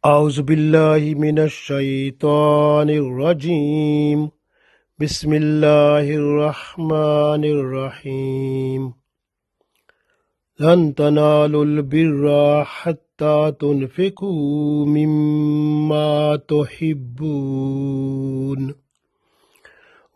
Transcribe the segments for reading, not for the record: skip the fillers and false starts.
أعوذ بالله من الشيطان الرجيم بسم الله الرحمن الرحيم لن تنالوا البر حتى تنفقوا مما تحبون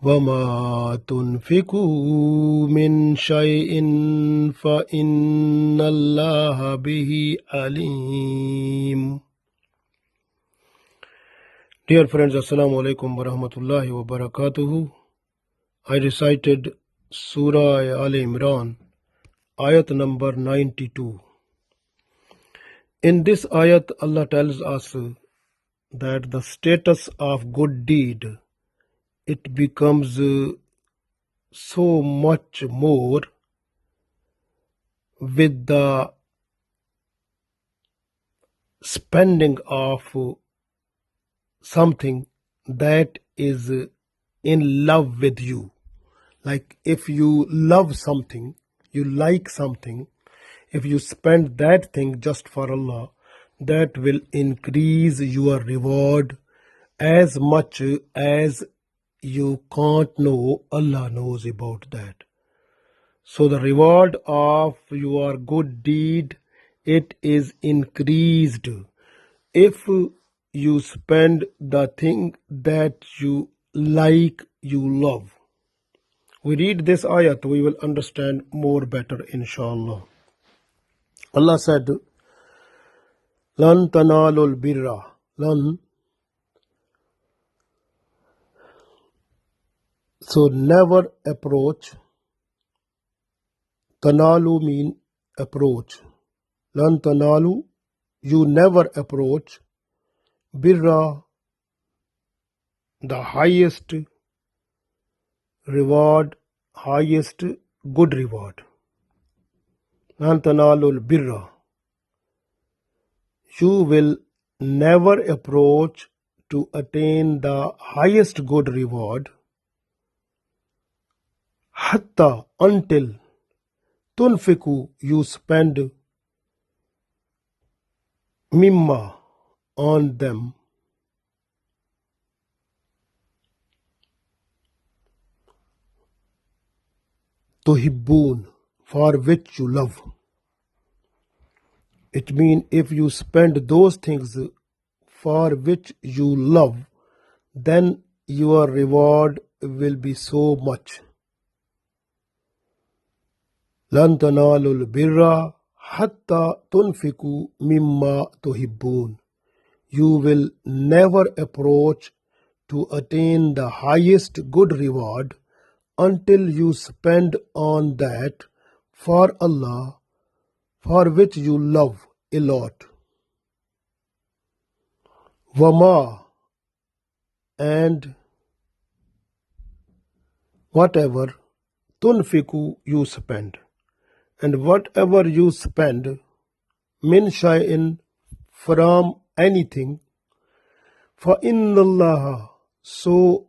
وما تنفقوا من شيء فإن الله به عليم. Dear friends, Assalamu alaikum wa rahmatullahi wa barakatuhu. I recited Surah Al Imran, Ayat number 92. In this ayat, Allah tells us that the status of good deed, it becomes so much more with the spending of something that is in love with you. Like if you love something, you like something, if you spend that thing just for Allah, that will increase your reward as much as you can't know. Allah knows about that. So the reward of your good deed, it is increased if you spend the thing that you like, you love. We read this ayat, we will understand more better, inshallah. Allah said, Lan tanalul birra. Lan. So never approach. Tanalu mean approach. Lan tanalu, you never approach. Birra, the highest reward, highest good reward. Lan tanalul birra. You will never approach to attain the highest good reward. Hatta, until tunfiku, you spend mimma, on them, tuhibbun, for which you love. It means if you spend those things for which you love, then your reward will be so much. Lan tanalul birra hatta tunfiku mimma tuhibbun. You will never approach to attain the highest good reward until you spend on that for Allah, for which you love a lot. Wama, and whatever, tunfiku, you spend. And whatever you spend, min shay'in, from anything, fa innallaha, so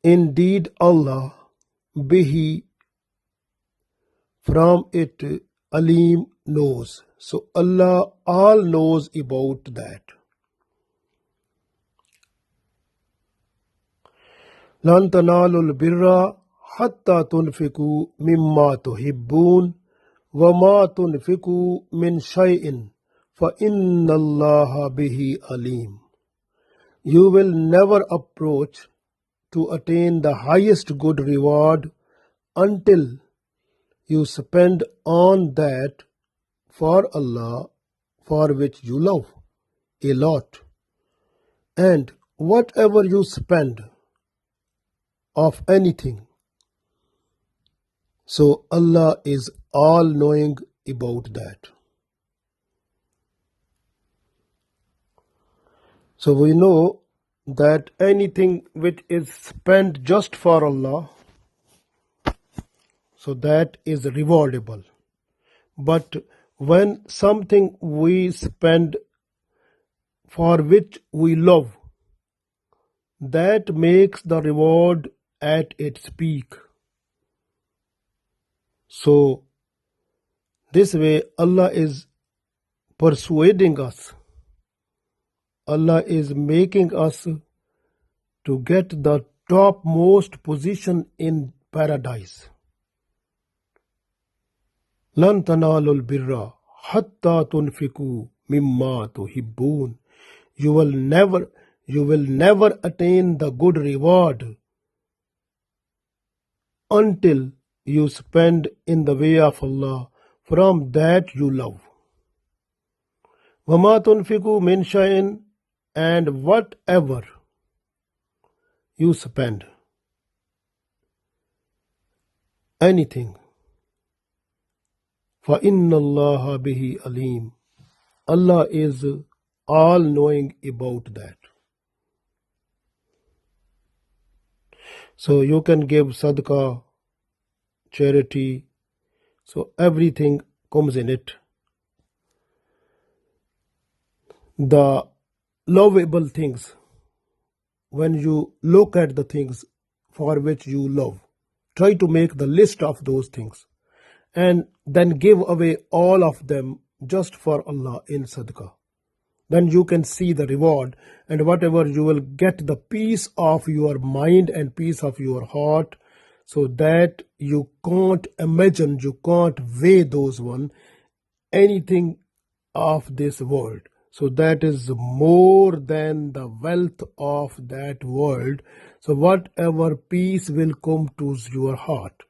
indeed Allah, bihi, from it, alim, knows. So Allah all knows about that. Lan tanalul birra hatta tunfiku mimma tuhibbun wa ma tunfiku min shay'in fa inna Allah bihi alim. You will never approach to attain the highest good reward until you spend on that for Allah, for which you love a lot. And whatever you spend of anything, so Allah is all knowing about that. So we know that anything which is spent just for Allah, so that is rewardable. But when something we spend for which we love, that makes the reward at its peak. So this way Allah is persuading us. Allah is making us to get the topmost position in paradise. لن تنالوا البر حتى تنفقوا مما تحبون. You will never attain the good reward until you spend in the way of Allah from that you love. وَمَا تُنْفِقُوا مِنْ شَيْءٍ, and whatever you spend, anything, فَإِنَّ اللَّهَ بِهِ عَلِيمٌ. Allah is all knowing about that. So you can give sadaqah, charity, so everything comes in it. The lovable things, when you look at the things for which you love, try to make the list of those things and then give away all of them just for Allah in sadaqah. Then you can see the reward, and whatever you will get the peace of your mind and peace of your heart, so that you can't imagine, you can't weigh those one, anything of this world. So that is more than the wealth of that world. So whatever peace will come to your heart.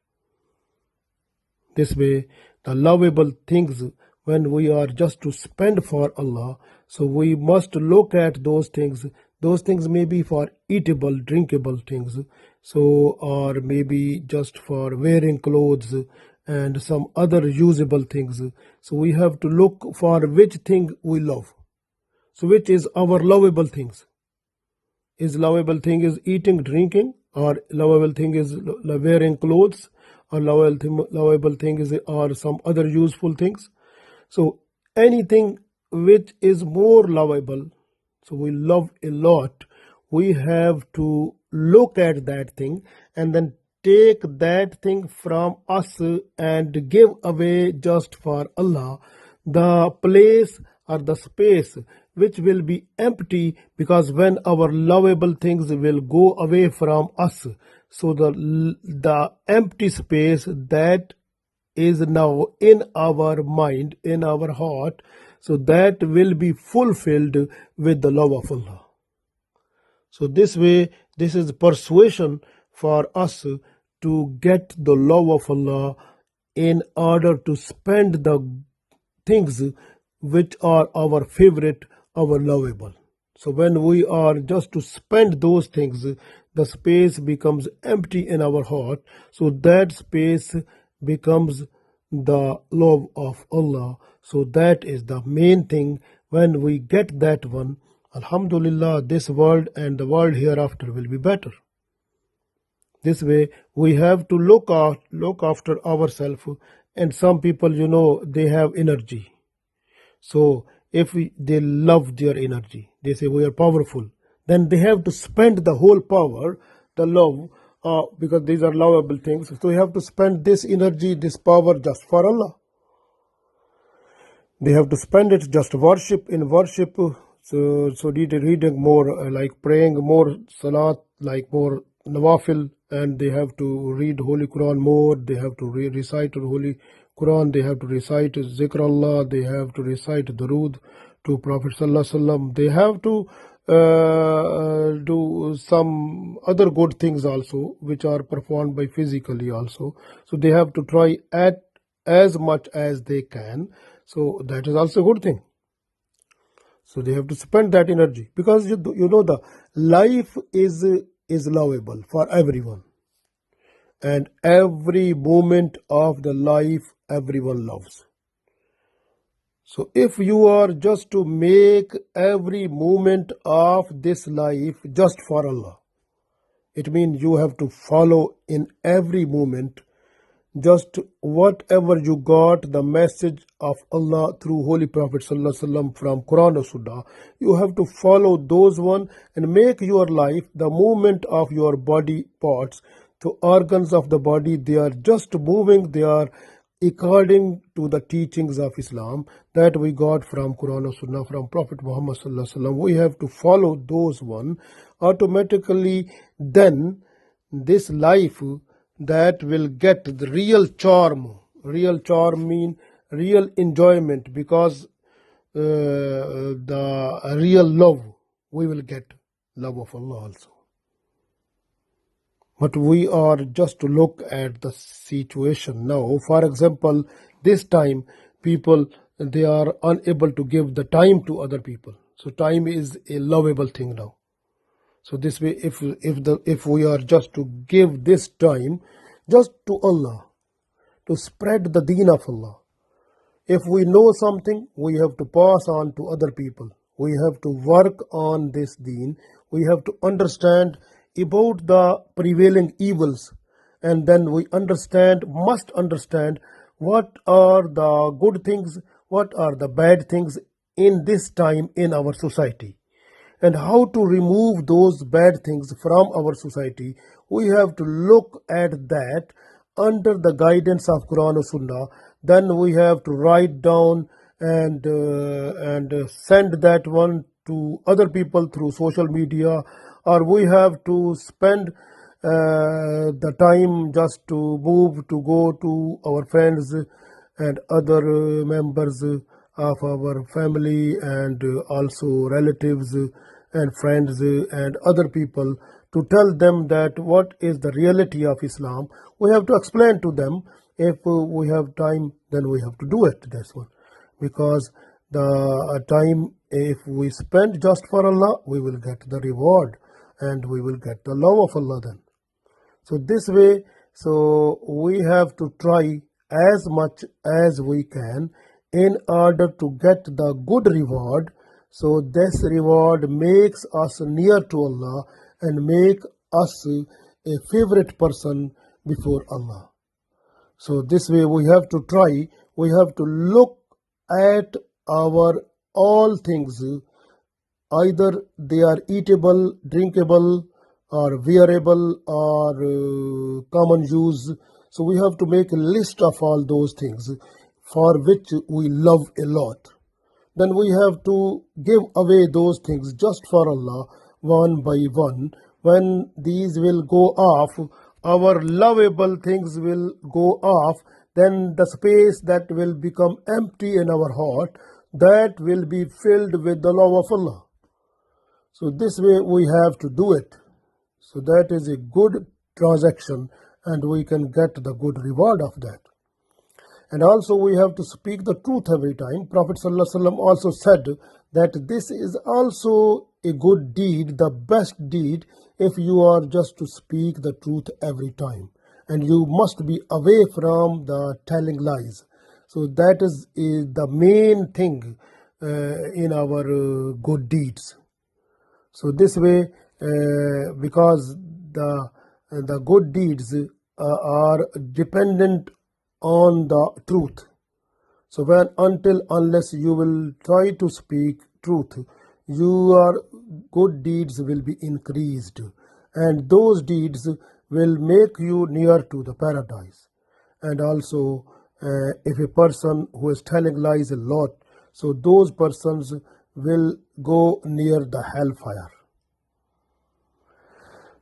This way, the lovable things, when we are just to spend for Allah, so we must look at those things. Those things may be for eatable, drinkable things, so or maybe just for wearing clothes and some other usable things. So we have to look for which thing we love. So which is our lovable things? Is lovable thing is eating, drinking, or lovable thing is wearing clothes, or lovable thing is or some other useful things? So anything which is more lovable, so we love a lot, we have to look at that thing and then take that thing from us and give away just for Allah, the place or the space which will be empty, because when our lovable things will go away from us, so the empty space that is now in our mind, in our heart, so that will be fulfilled with the love of Allah. So this way, this is persuasion for us to get the love of Allah in order to spend the things which are our favorite, our lovable. So when we are just to spend those things, the space becomes empty in our heart. So that space becomes the love of Allah. So that is the main thing. When we get that one, Alhamdulillah, this world and the world hereafter will be better. This way, we have to look after ourselves. And some people, they have energy. So if they love their energy, they say we are powerful, then they have to spend the whole power, the love, because these are lovable things. So you have to spend this energy, this power just for Allah. They have to spend it just in worship. So reading more, like praying more salat, like more nawafil, and they have to read Holy Qur'an more. They have to recite the Holy Qur'an. They have to recite Zikr Allah. They have to recite Durood to Prophet Sallallahu Alaihi Wasallam. They have to do some other good things also, which are performed by physically also. So they have to try at as much as they can. So that is also a good thing. So they have to spend that energy, because the life is lovable for everyone, and every moment of the life everyone loves. So if you are just to make every moment of this life just for Allah, it means you have to follow in every moment just whatever you got the message of Allah through Holy Prophet Sallallahu Alaihi Wasallam from Qur'an or Sunnah. You have to follow those one and make your life, the movement of your body parts, the organs of the body, they are just moving, they are according to the teachings of Islam that we got from Quran or Sunnah from Prophet Muhammad sallallahu alaihi wasallam. We have to follow those one. Automatically, then this life that will get the real charm. Real charm mean real enjoyment, because the real love, we will get love of Allah also. But we are just to look at the situation now. For example, this time people, they are unable to give the time to other people. So time is a lovable thing now. So this way, if we are just to give this time just to Allah, to spread the deen of Allah. If we know something, we have to pass on to other people. We have to work on this deen. We have to understand about the prevailing evils, and then we must understand what are the good things, what are the bad things in this time in our society, and how to remove those bad things from our society. We have to look at that under the guidance of Quran or Sunnah. Then we have to write down and send that one to other people through social media, or we have to spend the time just to move to go to our friends and other members of our family, and also relatives and friends and other people, to tell them that what is the reality of Islam. We have to explain to them. If we have time, then we have to do it. That's one. Because the time, if we spend just for Allah, we will get the reward and we will get the love of Allah then. So this way, so we have to try as much as we can in order to get the good reward. So this reward makes us near to Allah and make us a favorite person before Allah. So this way we have to try, we have to look at our all things, either they are eatable, drinkable, or wearable, or common use. So we have to make a list of all those things for which we love a lot. Then we have to give away those things just for Allah, one by one. When these will go off, our lovable things will go off, then the space that will become empty in our heart, that will be filled with the love of Allah. So this way we have to do it. So that is a good transaction, and we can get the good reward of that. And also we have to speak the truth every time. Prophet ﷺ also said that this is also a good deed, the best deed, if you are just to speak the truth every time. And you must be away from the telling lies. So that is the main thing in our good deeds. So this way, because the good deeds are dependent on the truth. So unless you will try to speak truth, your good deeds will be increased, and those deeds will make you near to the paradise. And also, if a person who is telling lies a lot, so those persons will go near the hellfire.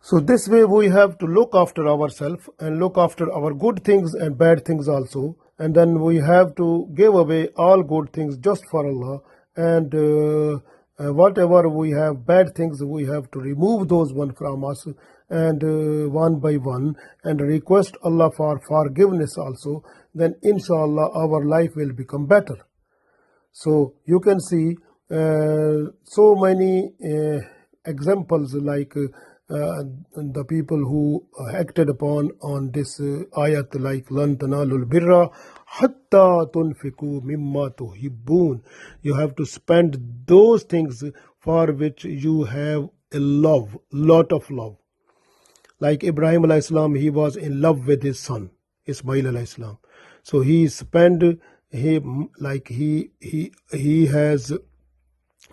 So this way we have to look after ourselves and look after our good things and bad things also. And then we have to give away all good things just for Allah. And whatever we have bad things, we have to remove those one from us, and one by one, and request Allah for forgiveness also. Then inshallah our life will become better. So you can see so many examples, like the people who acted upon on this ayat, like lan tanalul birra hatta tunfiku mimma tuhibbun. You have to spend those things for which you have a lot of love. Like Ibrahim alayhi salam, he was in love with his son Ismail alayhi salam. So he spent him, like he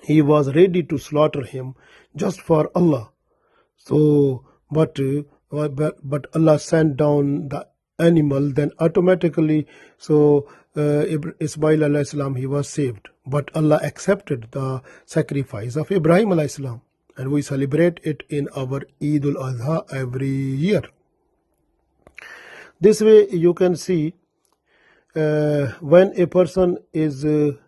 was ready to slaughter him just for Allah. So, but Allah sent down the animal, then automatically, so Ismail alayhi salam, he was saved. But Allah accepted the sacrifice of Ibrahim alayhi salam, and we celebrate it in our Eid al-Adha every year. This way you can see when a person is in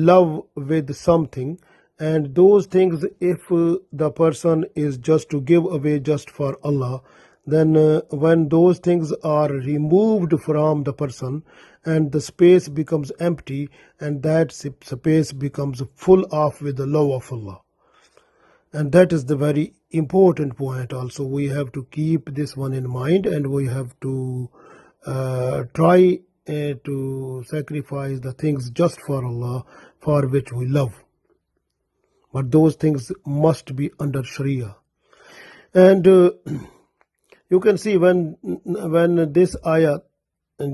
love with something, and those things, if the person is just to give away just for Allah, then when those things are removed from the person and the space becomes empty, and that space becomes full of with the love of Allah. And that is the very important point also. We have to keep this one in mind, and we have to try to sacrifice the things just for Allah, for which we love. But those things must be under Sharia. And you can see when this ayah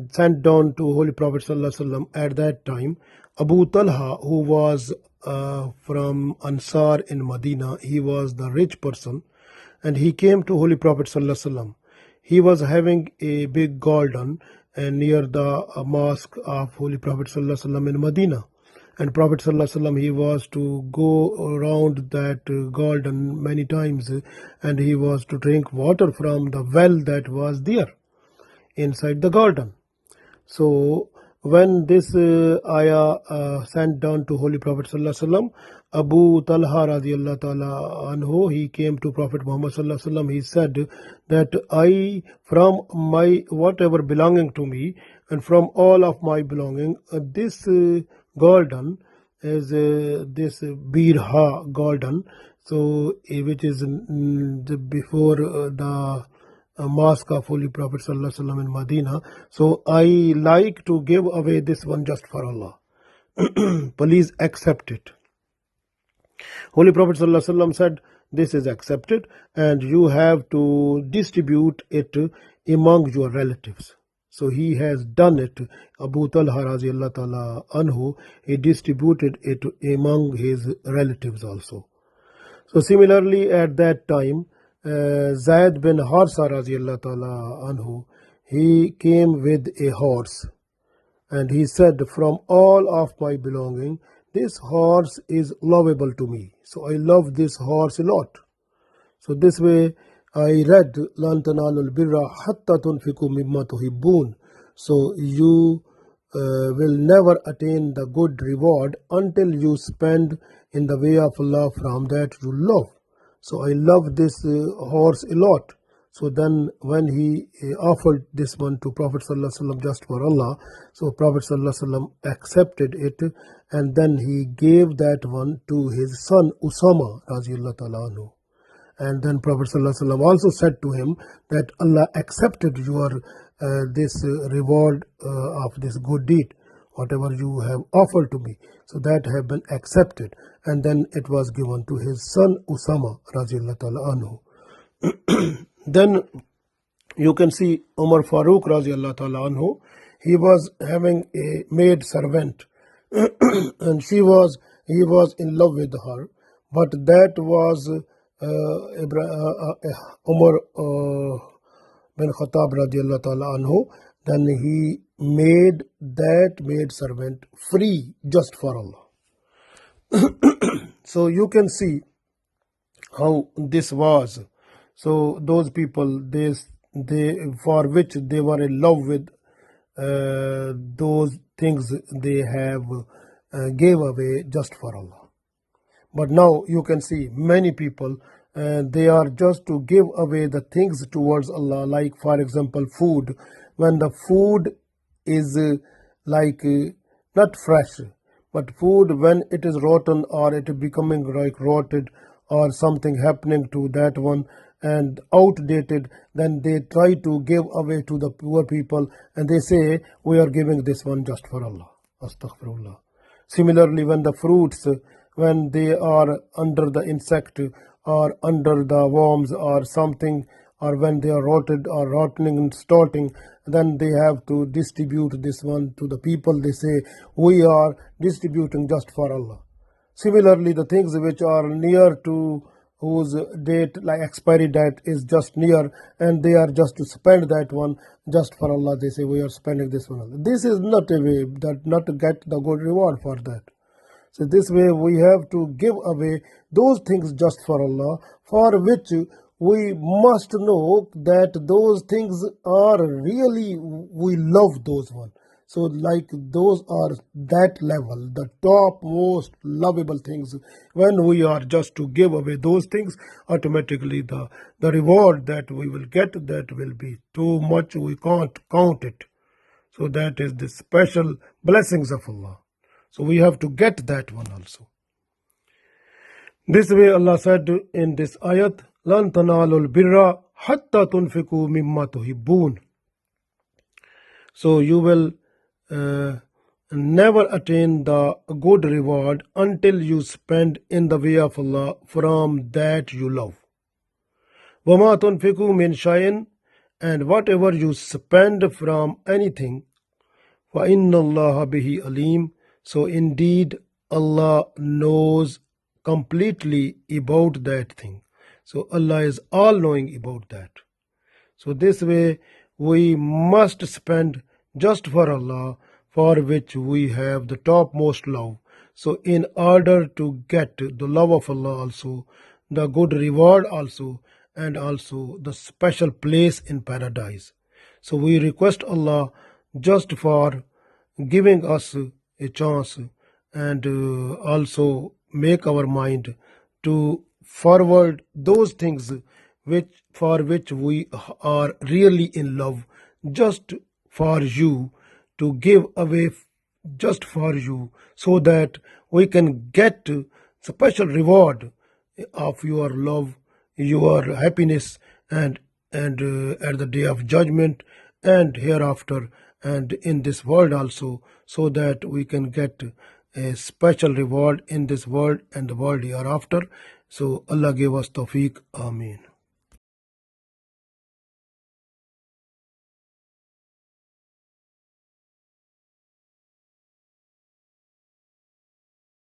sent down to Holy Prophet ﷺ at that time, Abu Talha, who was from Ansar in Medina, he was the rich person, and he came to Holy Prophet ﷺ. He was having a big garden near the mosque of Holy Prophet ﷺ in Medina. And Prophet ﷺ, he was to go around that garden many times, and he was to drink water from the well that was there inside the garden. So when this ayah sent down to Holy Prophet ﷺ, Abu Talha radiallahu ta'ala anhu, he came to Prophet Muhammad ﷺ. He said that I, from my whatever belonging to me and from all of my belonging, this garden is this Birha garden, so which is before the mosque of Holy Prophet ﷺ in Medina. So I like to give away this one just for Allah. Please accept it. Holy Prophet ﷺ said, this is accepted, and you have to distribute it among your relatives. So he has done it. Abu Talha radiallahu ta'ala anhu, he distributed it among his relatives also. So similarly at that time, Zayd bin Harsa radiallahu ta'ala anhu, he came with a horse, and he said, from all of my belonging, this horse is lovable to me. So I love this horse a lot. So this way I read, لَن تَنَالُوا الْبِرَّ حَتَّى تُنْفِقُوا مِمَّا تُحِبُّونَ. So you will never attain the good reward until you spend in the way of Allah from that you love. So I love this horse a lot. So then when he offered this one to Prophet ﷺ just for Allah, so Prophet ﷺ accepted it, and then he gave that one to his son Usama radiallahu ta'ala anhu. And then Prophet ﷺ also said to him that Allah accepted your this reward of this good deed, whatever you have offered to me. So that have been accepted, and then it was given to his son Usama radiallahu ta'ala anhu. Then you can see Umar Farooq radiallahu ta'ala anhu, he was having a maid servant and he was in love with her, but that was Umar bin Khattab radiallahu ta'ala anhu. Then he made that maid servant free just for Allah. So you can see how this was. So those people, they for which they were in love with those things, they have gave away just for Allah. But now you can see many people, they are just to give away the things towards Allah, like for example food. When the food is not fresh, but food when it is rotten, or it is becoming like rotted, or something happening to that one and outdated, then they try to give away to the poor people, and they say we are giving this one just for Allah. Astaghfirullah. Similarly, when the fruits, when they are under the insect or under the worms or something, or when they are rotted or rotting and starting, then they have to distribute this one to the people. They say we are distributing just for Allah. Similarly, the things which are near to whose date, like expiry date, is just near, and they are just to spend that one just for Allah. They say we are spending this one. This is not a way that not to get the good reward for that. So this way we have to give away those things just for Allah, for which we must know that those things are really, we love those ones. So like those are that level, the top most lovable things. When we are just to give away those things, automatically the reward that we will get, that will be too much, we can't count it. So that is the special blessings of Allah. So we have to get that one also. This way Allah said in this ayat, لَن تَنَالُوا الْبِرَّ حَتَّى تُنْفِقُوا مِمَّا تُحِبُّونَ. So you will never attain the good reward until you spend in the way of Allah from that you love. وَمَا تُنْفِقُوا مِنْ شَيْءٍ, and whatever you spend from anything, فَإِنَّ اللَّهَ بِهِ عَلِيمٌ, so indeed Allah knows completely about that thing. So Allah is all knowing about that. So this way we must spend just for Allah, for which we have the topmost love. So in order to get the love of Allah also, the good reward also, and also the special place in paradise. So we request Allah just for giving us a chance, and also make our mind to forward those things for which we are really in love, just for you, to give away just for you, so that we can get special reward of your love, your happiness, and at the day of judgment, and hereafter, and in this world also, so that we can get a special reward in this world and the world hereafter. So Allah give us tawfiq. Ameen.